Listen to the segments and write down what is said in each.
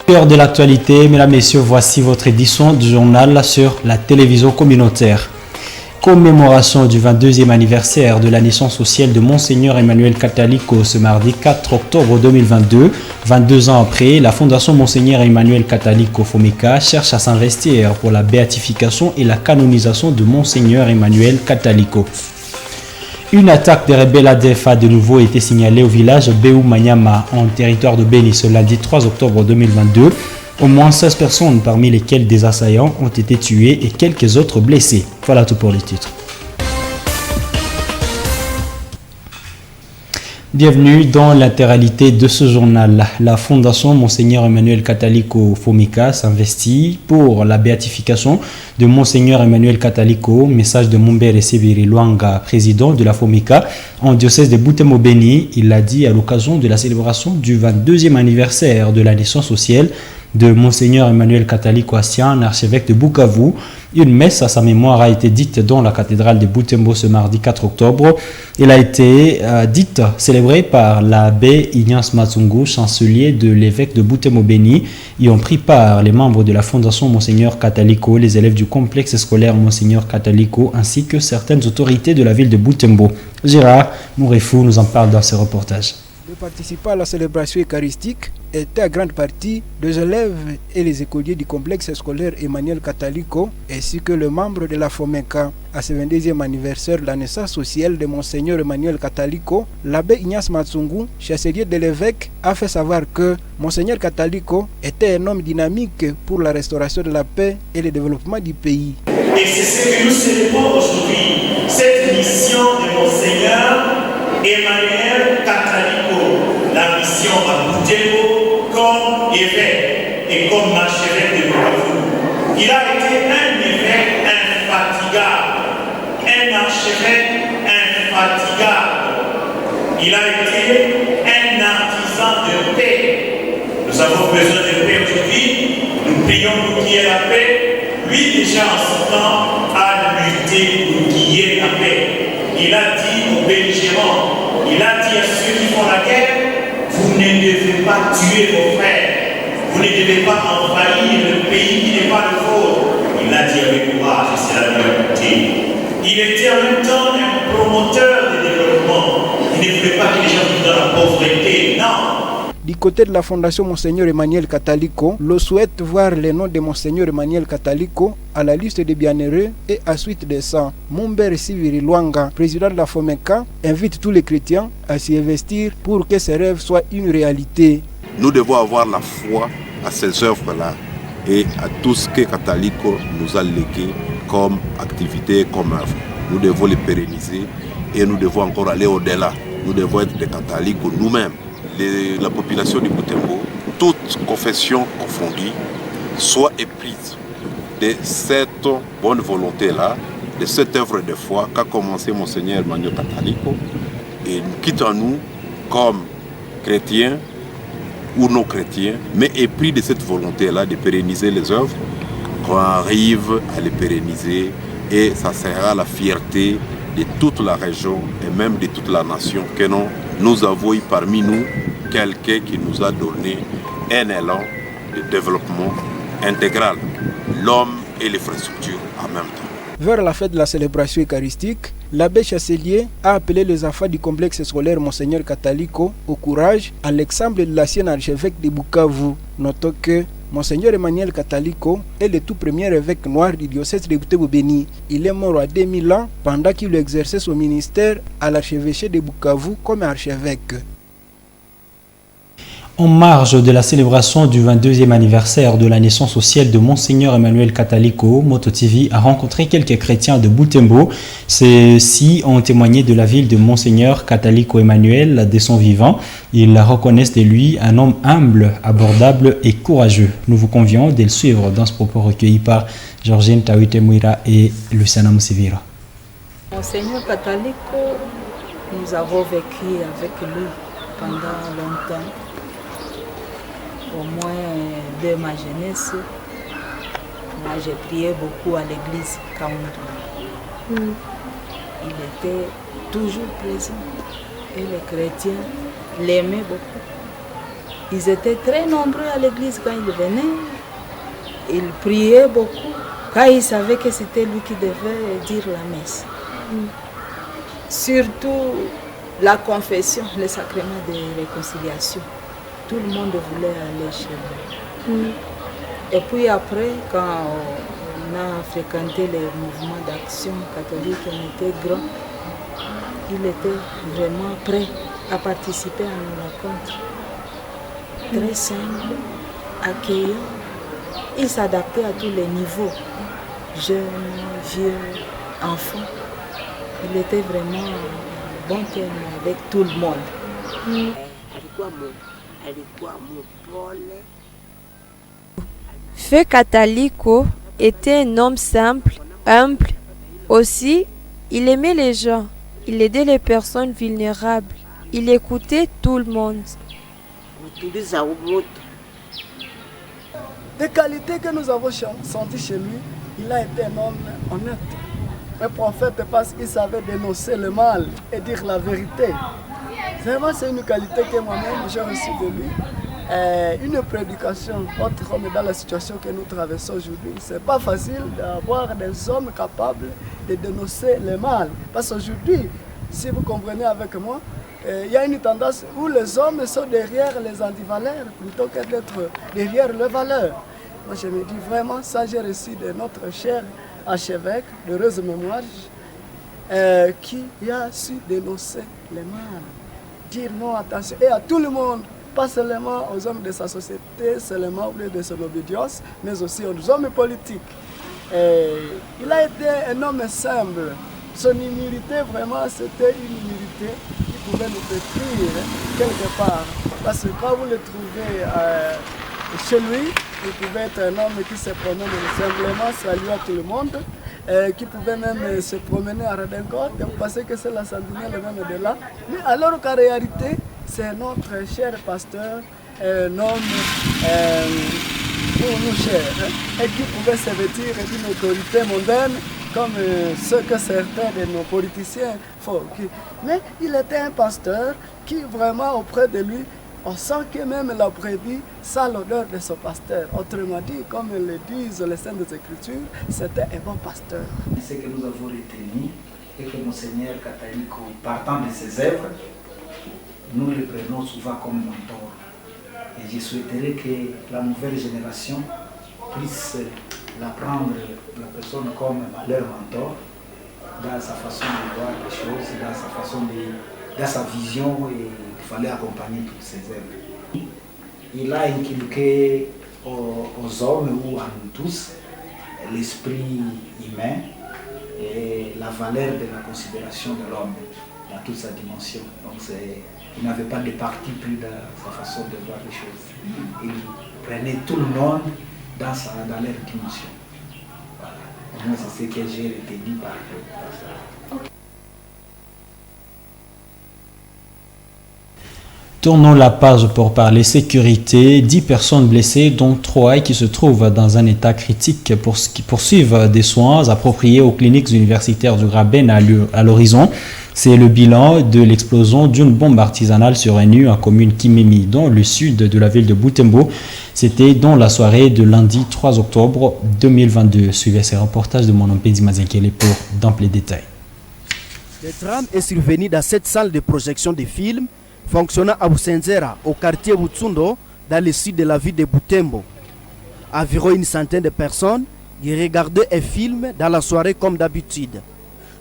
Cœur de l'actualité, mesdames, messieurs, voici votre édition du journal sur la télévision communautaire. Commémoration du 22e anniversaire de la naissance au ciel de Monseigneur Emmanuel Catalico ce mardi 4 octobre 2022. 22 ans après, la Fondation Monseigneur Emmanuel Catalico Fomica cherche à s'investir pour la béatification et la canonisation de Monseigneur Emmanuel Catalico. Une attaque des rebelles ADF a de nouveau été signalée au village Béou Manyama en territoire de Béni ce lundi 3 octobre 2022. Au moins 16 personnes, parmi lesquelles des assaillants, ont été tuées et quelques autres blessés. Voilà tout pour les titres. Bienvenue dans l'intégralité de ce journal. La Fondation Monseigneur Emmanuel Catalico Fomica s'investit pour la béatification de Monseigneur Emmanuel Catalico, message de Mumbere Sibiri Luanga, président de la Fomica en diocèse de Butembo-Béni. Il l'a dit à l'occasion de la célébration du 22e anniversaire de la naissance au ciel de Monseigneur Emmanuel Catalico Assian, archevêque de Bukavu. Une messe à sa mémoire a été dite dans la cathédrale de Butembo ce mardi 4 octobre. Elle a été célébrée par l'abbé Ignace Matsungu, chancelier de l'évêque de Butembo-Béni. Y ont pris part les membres de la Fondation Monseigneur Catalico, les élèves du complexe scolaire Monseigneur Catalico, ainsi que certaines autorités de la ville de Butembo. Gérard Mourefou nous en parle dans ce reportage. Les participants à la célébration eucharistique étaient à grande partie des élèves et les écoliers du complexe scolaire Emmanuel Catalico, ainsi que le membre de la FOMECA. À ce 22e anniversaire de la naissance au ciel de Monseigneur Emmanuel Catalico, l'abbé Ignace Matsungu, chancelier de l'évêque, a fait savoir que Monseigneur Catalico était un homme dynamique pour la restauration de la paix et le développement du pays. Et c'est ce que nous célébrons aujourd'hui, cette mission de Monseigneur Emmanuel Catalico, la mission à Butembo comme évêque et comme archevêque de Bukavu. Il a été un évêque infatigable, un archevêque infatigable. Il a été un artisan de paix. Nous avons besoin de paix aujourd'hui. Nous prions pour qu'il y ait la paix. Lui déjà en son temps a lutté pour qu'il y ait la paix. Il a dit aux belligérants, il a dit à ceux qui font la guerre, vous ne devez pas tuer vos frères, vous ne devez pas envahir le pays qui n'est pas le vôtre. Il l'a dit avec courage et c'est la vérité. Il était en même temps un promoteur de développement. Il ne voulait pas que les gens vivent dans la pauvreté, non. Du côté de la Fondation Monseigneur Emmanuel Catalico, l'on souhaite voir les noms de Monseigneur Emmanuel Catalico à la liste des bienheureux et à suite de ça. Mumbere Sibiri Luanga, président de la FOMECA, invite tous les chrétiens à s'y investir pour que ces rêves soient une réalité. Nous devons avoir la foi à ces œuvres-là et à tout ce que Catalico nous a légué comme activité, comme œuvre. Nous devons les pérenniser et nous devons encore aller au-delà. Nous devons être des Catalico nous-mêmes. La population du Butembo, toute confession confondue, soit éprise de cette bonne volonté-là, de cette œuvre de foi qu'a commencé Monseigneur Emmanuel Catalico, et quitte à nous comme chrétiens ou non chrétiens, mais épris de cette volonté-là de pérenniser les œuvres, qu'on arrive à les pérenniser et ça sera la fierté de toute la région et même de toute la nation que nous avons eu parmi nous quelqu'un qui nous a donné un élan de développement intégral, l'homme et l'infrastructure en même temps. Vers la fête de la célébration eucharistique, l'abbé chancelier a appelé les enfants du complexe scolaire Monseigneur Catalico au courage à l'exemple de l'ancien archevêque de Bukavu. Notons que Monseigneur Emmanuel Catalico est le tout premier évêque noir du diocèse de Butembo-Béni. Il est mort à 2000 ans pendant qu'il exerçait son ministère à l'archevêché de Bukavu comme archevêque. En marge de la célébration du 22e anniversaire de la naissance au ciel de Monseigneur Emmanuel Catalico, Moto TV a rencontré quelques chrétiens de Butembo. Ceux-ci ont témoigné de la ville de Monseigneur Catalico Emmanuel de son vivant. Ils reconnaissent de lui un homme humble, abordable et courageux. Nous vous convions de le suivre dans ce propos recueilli par Georgine Tawite-Mouira et Luciana Moussivira. Monseigneur Catalico, nous avons vécu avec lui pendant longtemps. Au moins de ma jeunesse, moi j'ai prié beaucoup à l'église Kaoundou. Il était toujours présent et les chrétiens l'aimaient beaucoup. Ils étaient très nombreux à l'église quand ils venaient. Ils priaient beaucoup. Quand ils savaient que c'était lui qui devait dire la messe. Surtout la confession, le sacrement de réconciliation. Tout le monde voulait aller chez lui. Et puis après, quand on a fréquenté les mouvements d'action catholique, on était grand, il était vraiment prêt à participer à nos rencontres. Très simple, accueillant. Il s'adaptait à tous les niveaux, jeunes, vieux, enfants. Il était vraiment bon terme avec tout le monde. Feu Kataliko était un homme simple, humble. Aussi, il aimait les gens. Il aidait les personnes vulnérables. Il écoutait tout le monde. Des qualités que nous avons senties chez lui, il a été un homme honnête. Un prophète parce qu'il savait dénoncer le mal et dire la vérité. Vraiment, c'est une qualité que moi-même j'ai reçue de lui. Une prédication, autre homme dans la situation que nous traversons aujourd'hui. C'est pas facile d'avoir des hommes capables de dénoncer le mal. Parce qu'aujourd'hui, si vous comprenez avec moi, il y a une tendance où les hommes sont derrière les antivaleurs plutôt que d'être derrière les valeurs. Moi je me dis vraiment, ça j'ai reçu de notre cher archevêque, d'heureuse mémoire, qui a su dénoncer le mal, dire non, attention, et à tout le monde, pas seulement aux hommes de sa société, seulement de son obédience, mais aussi aux hommes politiques. Il a été un homme simple. Son humilité, vraiment, c'était une humilité qui pouvait nous détruire quelque part. Parce que quand vous le trouvez chez lui, il pouvait être un homme qui se promène simplement, saluer à tout le monde, qui pouvait même se promener à Radincourt, et vous pensez que c'est la sentinelle même de là. Mais alors qu'en réalité, c'est notre cher pasteur, un homme pour nous cher, et qui pouvait se vêtir d'une autorité mondaine, comme ce que certains de nos politiciens font. Mais il était un pasteur qui vraiment auprès de lui, on sent que même la brebis sent l'odeur de son pasteur. Autrement dit, comme le disent les Saintes Écritures, c'était un bon pasteur. Ce que nous avons retenu est que Monseigneur Kataliko, partant de ses œuvres, nous le prenons souvent comme mentor. Et je souhaiterais que la nouvelle génération puisse prendre la personne comme leur mentor dans sa façon de voir les choses, dans sa façon dans sa vision, et il fallait accompagner toutes ces œuvres. Il a inculqué aux hommes ou à nous tous l'esprit humain et la valeur de la considération de l'homme dans toute sa dimension. Donc il n'avait pas de parti pris dans sa façon de voir les choses. Il prenait tout le monde dans leur dimension. Voilà. Moi, c'est ce que j'ai retenu par ça. Tournons la page pour parler sécurité. 10 personnes blessées, dont 3 qui se trouvent dans un état critique qui poursuivent des soins appropriés aux cliniques universitaires du Graben à l'horizon. C'est le bilan de l'explosion d'une bombe artisanale survenue en commune Kimemi, dans le sud de la ville de Butembo. C'était dans la soirée de lundi 3 octobre 2022. Suivez ces reportages de mon nom Pédi Mazinkele pour d'amples détails. Le drame est survenu dans cette salle de projection de films fonctionnant à Busenzera, au quartier Butsundo, dans le sud de la ville de Butembo. Environ une centaine de personnes y regardaient un film dans la soirée comme d'habitude.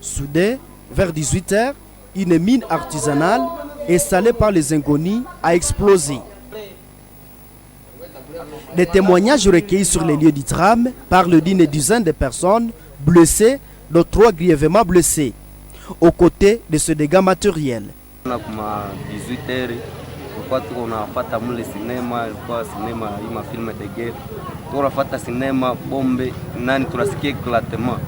Soudain, vers 18h, une mine artisanale installée par les inconnus a explosé. Des témoignages recueillis sur les lieux du drame parlent d'une dizaine de personnes blessées, dont 3 grièvement blessées, aux côtés de ce dégât matériel. Kuma 18h tulikuwa tuko unapata mule sinema, ilikuwa sinema hii mafilme de guerre. Tunapata sinema bombe nani tunasikia éclatement.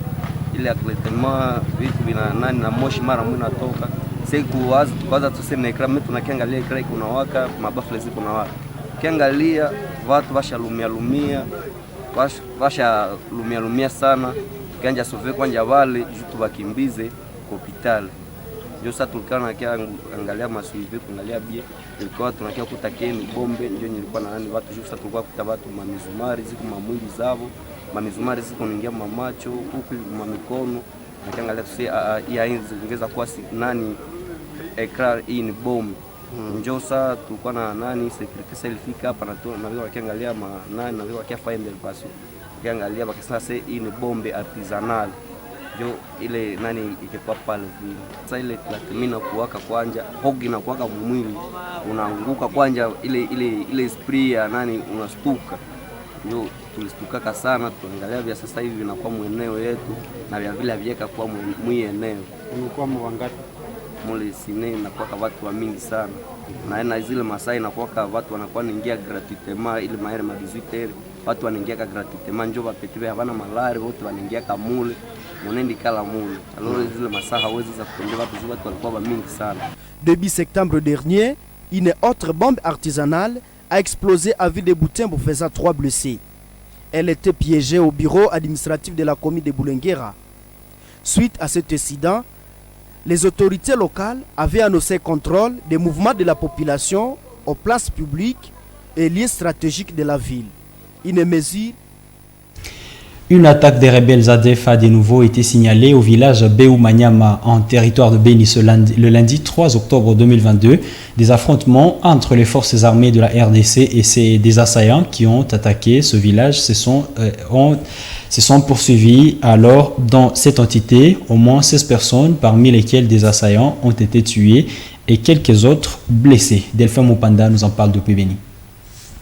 Ile éclatement vitu vina nani na moshi mara mwe natoka. Siku wazi kwanza tuseme ekra mtu tunakiangalia ekra kuna waka mabafle ziko na waka. Kiangalia watu washa lumia sana. Kanja sove kwanja wale jitu bakimbize hospitali. Ndio sasa tulikuwa nakia angalia masuivi kuangalia bie, ilikuwa tunakia kuta keni bombe, ndio nilikuwa na nani watu sasa tulikuwa kuta watu mamizumari ziko mamwili zao, mamizumari ziko ningia mamacho huku mamikono, nakiangalia tusi ya hizi ongeza kwa nani ekra hii ni bombe. Ndio sasa tulikuwa na nani security ilifika hapa na wao wakiangalia nani na wao wakiafanya pasu, wakiangalia wakisema sasa hii ni bombe artisanal. Jo ile nani ikikuwa pale vile. Sasa ile platinum kuwaka kwanja, hogi na kuwaka mwili unaanguka kwanja ile spray ya nani unastuka. Ndio tulistukaka sana, tuangalia vya sasa hivi vinakuwa mweneo yetu na vya vile viweka kwa mweneo. Ulikuwa mwangapi? Mole sine na kwa watu wa mingi sana. Na zile Masai na kwa watu wanakuwa naingia gratuitement ile maere ma 18h. Watu wanaingia gratuitement njoo wapetiwe havana malari wote wanaingia kamule. Monendi kala mule. Alors zile masaa hawezi za kutembea watu walikuwa mingi sana. Début septembre dernier, une autre bombe artisanale a explosé à ville de Butembo faisant 3 blessés. Elle était piégée au bureau administratif de la commune de Boulenguera. Suite à cet incident, les autorités locales avaient annoncé contrôle des mouvements de la population aux places publiques et lieux stratégiques de la ville. Une attaque des rebelles ADF a de nouveau été signalée au village Beou-Manyama en territoire de Béni le lundi 3 octobre 2022. Des affrontements entre les forces armées de la RDC et des assaillants qui ont attaqué ce village se sont poursuivis. Alors, dans cette entité, au moins 16 personnes, parmi lesquelles des assaillants, ont été tués et quelques autres blessés. Delphin Mopanda nous en parle depuis Béni.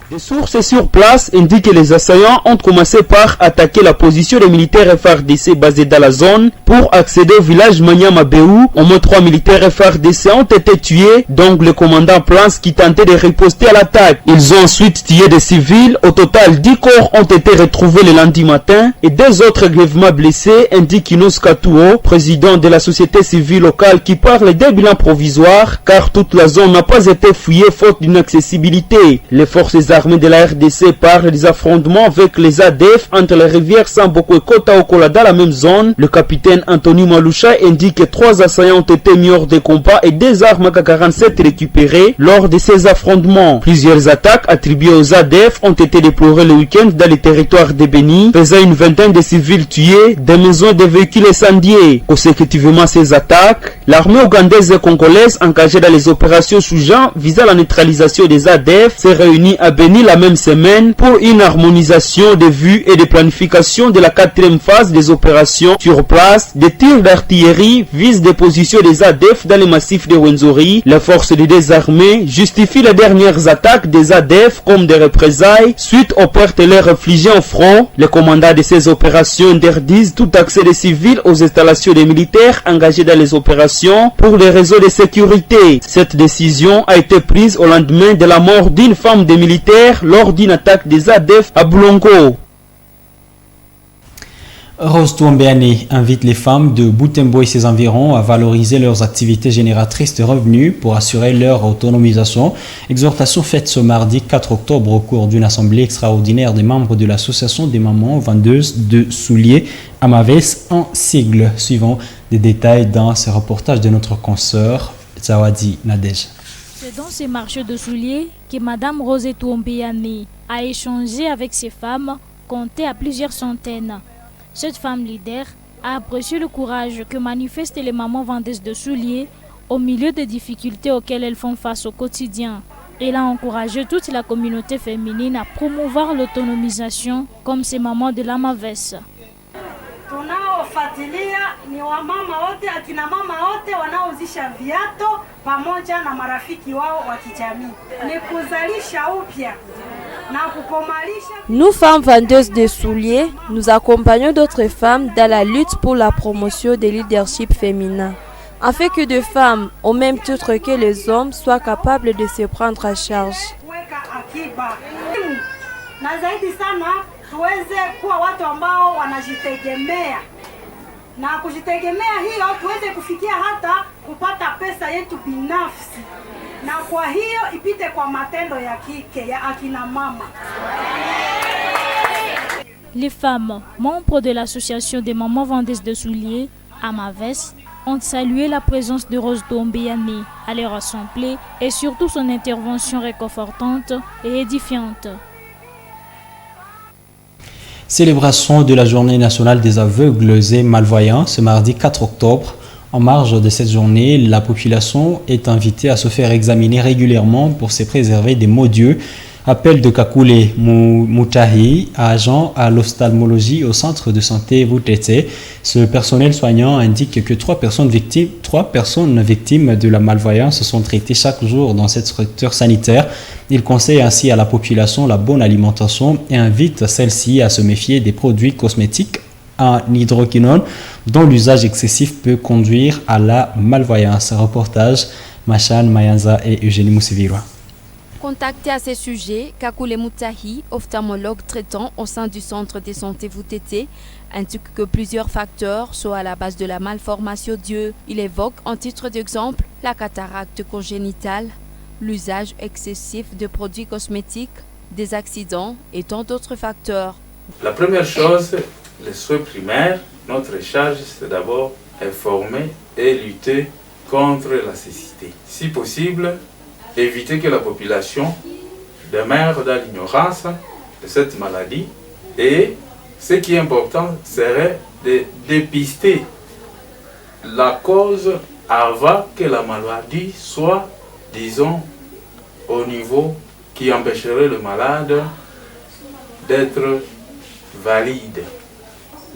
Des sources sur place indiquent que les assaillants ont commencé par attaquer la position des militaires FARDC basés dans la zone pour accéder au village Manyama-Béou. Au moins 3 militaires FARDC ont été tués, donc le commandant Plans qui tentait de riposter à l'attaque. Ils ont ensuite tué des civils. Au total, 10 corps ont été retrouvés le lundi matin et 2 autres grièvement blessés, indique Inous Katouo, président de la société civile locale qui parle des bilans provisoires car toute la zone n'a pas été fouillée faute d'une accessibilité. Les forces armées de la RDC parlent des affrontements avec les ADF entre les rivières Samboko et Kota-Okola dans la même zone. Le capitaine Anthony Maloucha indique que 3 assaillants ont été mis hors de combat et 2 armes AK-47 récupérées lors de ces affrontements. Plusieurs attaques attribuées aux ADF ont été déplorées le week-end dans les territoires de Béni, faisant une vingtaine de civils tués, des maisons et des véhicules incendiés. Consécutivement ces attaques, l'armée ougandaise et congolaise engagée dans les opérations sous-Jean visant la neutralisation des ADF s'est réunie à Béni la même semaine pour une harmonisation des vues et de planification de la 4e phase des opérations sur place. Des tirs d'artillerie visent des positions des ADF dans les massifs de Wenzori. Les forces des deux armées justifient les dernières attaques des ADF comme des représailles suite aux pertes et les réfugiés en front. Les commandants de ces opérations interdisent tout accès des civils aux installations des militaires engagés dans les opérations pour les réseaux de sécurité. Cette décision a été prise au lendemain de la mort d'une femme des militaires lors d'une attaque des ADF à Boulongo. Rose Touambeane invite les femmes de Butembo et ses environs à valoriser leurs activités génératrices de revenus pour assurer leur autonomisation. Exhortation faite ce mardi 4 octobre au cours d'une assemblée extraordinaire des membres de l'association des mamans vendeuses de souliers Amaves en sigle. Suivant des détails dans ce reportage de notre consoeur Zawadi Nadej. C'est dans ces marchés de souliers que Madame Rose Touambeane a échangé avec ces femmes, comptées à plusieurs centaines. Cette femme leader a apprécié le courage que manifestent les mamans vendeuses de souliers au milieu des difficultés auxquelles elles font face au quotidien. Elle a encouragé toute la communauté féminine à promouvoir l'autonomisation comme ces mamans de l'Amaves. Tunaofuatilia ni wamama wote, akina mama wote wanaozisha viato pamoja na marafiki wao wa kijamii. Ni kuzalisha upya na kukomalisha. Nous, femmes vendeuses de souliers, nous accompagnons d'autres femmes dans la lutte pour la promotion des leadership féminin, afin que des femmes, au même titre que les hommes, soient capables de se prendre à charge. Na zaidi sana tuweze kuwa watu ambao wanajitegemea, na kujitegemea hiyo tuweze kufikia hata kupata pesa yetu binafsi, na kwa hiyo ipite kwa matendo ya kike ya akina mama. Les femmes, membres de l'association des mamans vendeuses de souliers, Amaves, ont salué la présence de Rose Doumbéane à leur assemblée et surtout son intervention réconfortante et édifiante. Célébration de la Journée nationale des aveugles et malvoyants ce mardi 4 octobre. En marge de cette journée, la population est invitée à se faire examiner régulièrement pour se préserver des maux d'yeux. Appel de Kakule Moutahi, agent à l'ophtalmologie au centre de santé Boutete. Ce personnel soignant indique que 3 personnes victimes de la malvoyance sont traitées chaque jour dans cette structure sanitaire. Il conseille ainsi à la population la bonne alimentation et invite celle-ci à se méfier des produits cosmétiques en hydroquinone dont l'usage excessif peut conduire à la malvoyance. Reportage Machan Mayanza et Eugénie Moussivirwa. Contacté à ce sujet, Kakule Moutahi, ophtalmologue traitant au sein du centre de santé Boutete, indique que plusieurs facteurs sont à la base de la malformation d'yeux. Il évoque en titre d'exemple la cataracte congénitale, l'usage excessif de produits cosmétiques, des accidents et tant d'autres facteurs. La première chose, les soins primaires, notre charge c'est d'abord informer et lutter contre la cécité. Si possible, éviter que la population demeure dans l'ignorance de cette maladie. Et ce qui est important serait de dépister la cause avant que la maladie soit, disons, au niveau qui empêcherait le malade d'être valide.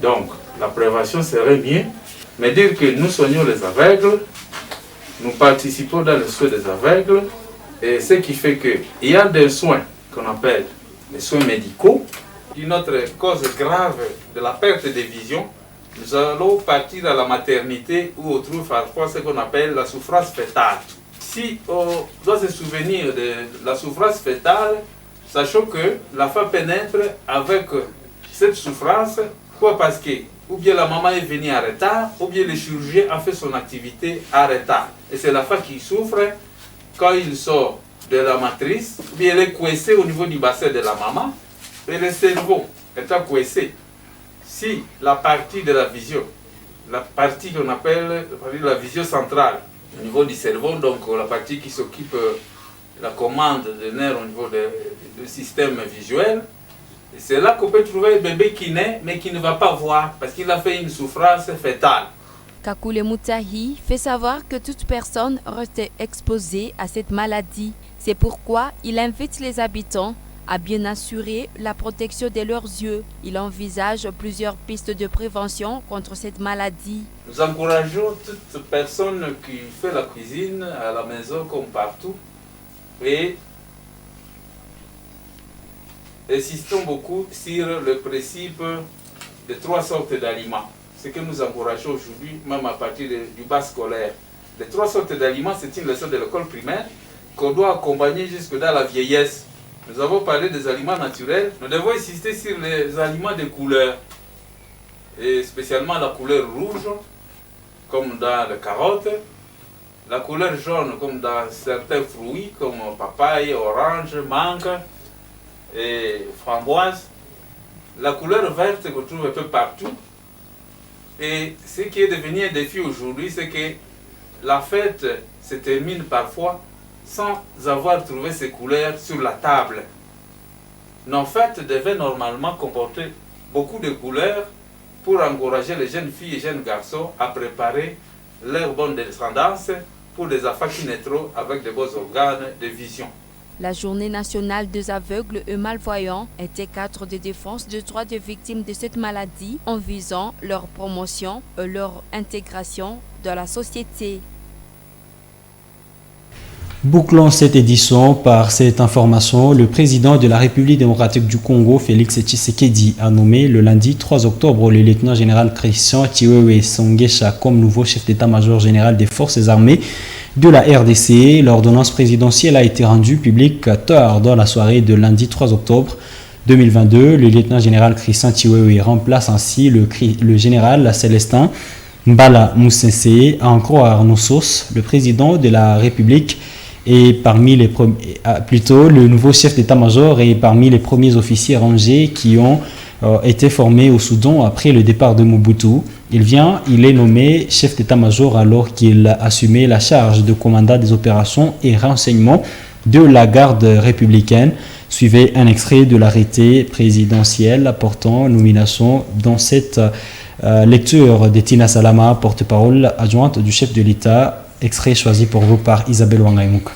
Donc, la prévention serait mieux. Mais dire que nous soignons les aveugles, nous participons dans le soin des aveugles, et ce qui fait qu'il y a des soins qu'on appelle les soins médicaux. Une autre cause grave de la perte de vision, nous allons partir à la maternité où on trouve parfois ce qu'on appelle la souffrance fœtale. Si on doit se souvenir de la souffrance fœtale, sachant que la femme pénètre avec cette souffrance, quoi parce que ou bien la maman est venue en retard, ou bien le chirurgien a fait son activité en retard. Et c'est la femme qui souffre quand il sort de la matrice, ou bien elle est coincée au niveau du bassin de la maman, et le cerveau étant coincé. Si la partie de la vision, la partie qu'on appelle la vision centrale, au niveau du cerveau, donc la partie qui s'occupe de la commande des nerfs au niveau du système visuel, et c'est là qu'on peut trouver un bébé qui naît, mais qui ne va pas voir, parce qu'il a fait une souffrance fœtale. Kakule Moutahi fait savoir que toute personne reste exposée à cette maladie. C'est pourquoi il invite les habitants à bien assurer la protection de leurs yeux. Il envisage plusieurs pistes de prévention contre cette maladie. Nous encourageons toute personne qui fait la cuisine à la maison comme partout et insistons beaucoup sur le principe de 3 sortes d'aliments. Ce que nous encourageons aujourd'hui, même à partir du bas scolaire. Les 3 sortes d'aliments, c'est une leçon de l'école primaire qu'on doit accompagner jusque dans la vieillesse. Nous avons parlé des aliments naturels. Nous devons insister sur les aliments de couleur, et spécialement la couleur rouge, comme dans les carottes, la couleur jaune, comme dans certains fruits, comme papaye, orange, mangue et framboise, la couleur verte qu'on trouve un peu partout. Et ce qui est devenu un défi aujourd'hui, c'est que la fête se termine parfois sans avoir trouvé ces couleurs sur la table. Nos fêtes devaient normalement comporter beaucoup de couleurs pour encourager les jeunes filles et jeunes garçons à préparer leur bonne descendance pour des enfants qui naîtront avec de beaux organes de vision. La Journée nationale des aveugles et malvoyants était cadre de défense des droits des victimes de cette maladie en visant leur promotion et leur intégration dans la société. Bouclons cette édition par cette information. Le président de la République démocratique du Congo, Félix Tshisekedi, a nommé le lundi 3 octobre le lieutenant-général Christian Chiwewe Songesha comme nouveau chef d'état-major général des forces armées de la RDC. L'ordonnance présidentielle a été rendue publique tard dans la soirée de lundi 3 octobre 2022. Le lieutenant-général Christian Chiwewe remplace ainsi le général Célestin Mbala Moussensé. À en croire nos sources, le président de la République et parmi les le nouveau chef d'état-major est parmi les premiers officiers rangés qui ont été formés au Soudan après le départ de Mobutu. Il est nommé chef d'état-major alors qu'il assumait la charge de commandant des opérations et renseignements de la garde républicaine. Suivez un extrait de l'arrêté présidentiel portant nomination dans cette lecture de Tina Salama, porte-parole adjointe du chef de l'État. Extrait choisi pour vous par Isabelle Wangaïmouk.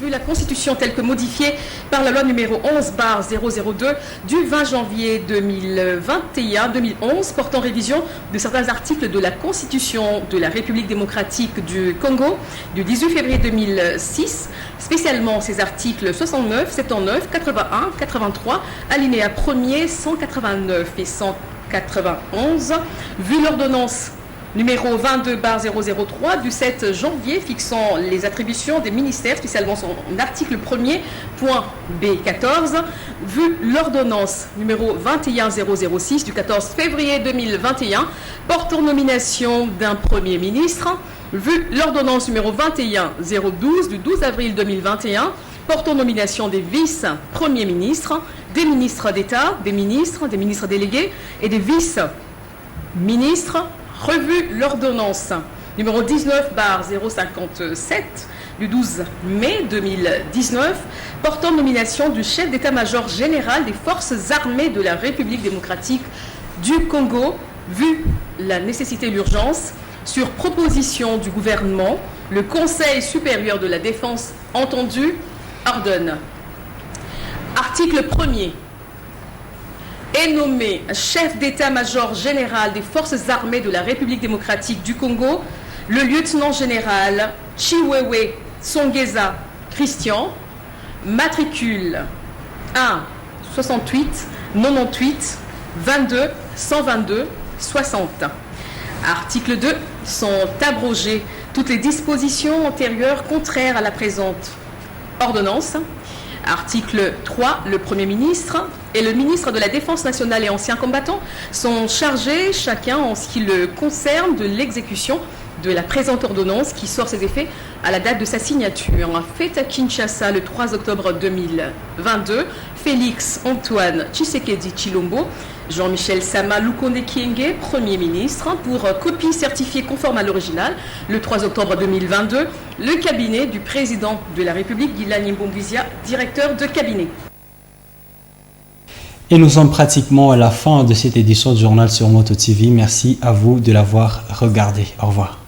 Vu la Constitution telle que modifiée par la loi numéro 11/002 du 20 janvier 2011 portant révision de certains articles de la Constitution de la République démocratique du Congo du 18 février 2006, spécialement ces articles 69, 79, 81, 83, alinéa 1er, 189 et 191, vu l'ordonnance numéro 22/003 du 7 janvier fixant les attributions des ministères, spécialement son article 1er, point B14, vu l'ordonnance numéro 21006 du 14 février 2021 portant nomination d'un Premier ministre, vu l'ordonnance numéro 21012 du 12 avril 2021 portant nomination des vice-premiers ministres, des ministres d'État, des ministres délégués et des vice-ministres, revu l'ordonnance numéro 19/057 du 12 mai 2019 portant nomination du chef d'état-major général des forces armées de la République démocratique du Congo, vu la nécessité et l'urgence, sur proposition du gouvernement, le Conseil supérieur de la défense entendu ordonne. Article 1er. Est nommé chef d'état-major général des forces armées de la République démocratique du Congo le lieutenant général Chiwewe Songeza Christian, matricule 1 68 98 22 122 60. Article 2. Sont abrogées toutes les dispositions antérieures contraires à la présente ordonnance. Article 3. Le Premier ministre et le ministre de la Défense nationale et anciens combattants sont chargés, chacun en ce qui le concerne, de l'exécution de la présente ordonnance qui sort ses effets à la date de sa signature. Fait à Kinshasa le 3 octobre 2022, Félix Antoine Tshisekedi Tshilombo, Jean-Michel Sama Lukonde Kyenge, Premier ministre, pour copie certifiée conforme à l'original, le 3 octobre 2022, le cabinet du président de la République, Guilain Mbongwizia, directeur de cabinet. Et nous sommes pratiquement à la fin de cette édition du journal sur Moto TV. Merci à vous de l'avoir regardé. Au revoir.